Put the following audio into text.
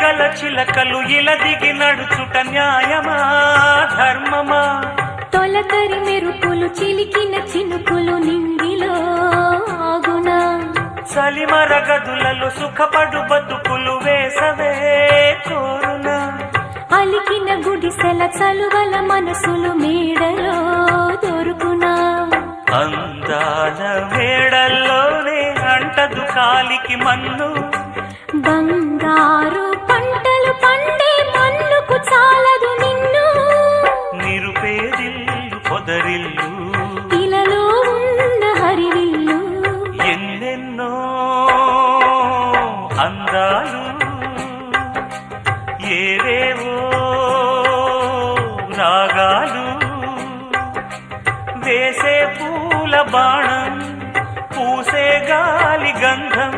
ఎదగల చిలకలు ఇలా దిగి నడుచుట న్యాయమా ధర్మమా? తొలకరి మెరుపులు చిలికిన చినుకులు నింగిలో ఆగునా? చలిమర గదులలో సుఖపడు బతుకులు వేసవే కోరునా? అలికిన గుడిసెల చలువల మనసులు మేడలో దొరుకునా? అందాల మేడల్లోనే అంటదు కాలికి మన్ను, బంగారు పంటలు పండే మన్నుకు చాలదు నిన్ను. నిరుపేదిల్లు పొదరిల్లు ఇలలో ఉన్న హరివిల్లు ఎన్నెన్నో అందాలు ఏవేవో రాగాలు వేసే పూల బాణం పూసే గాలి గంధం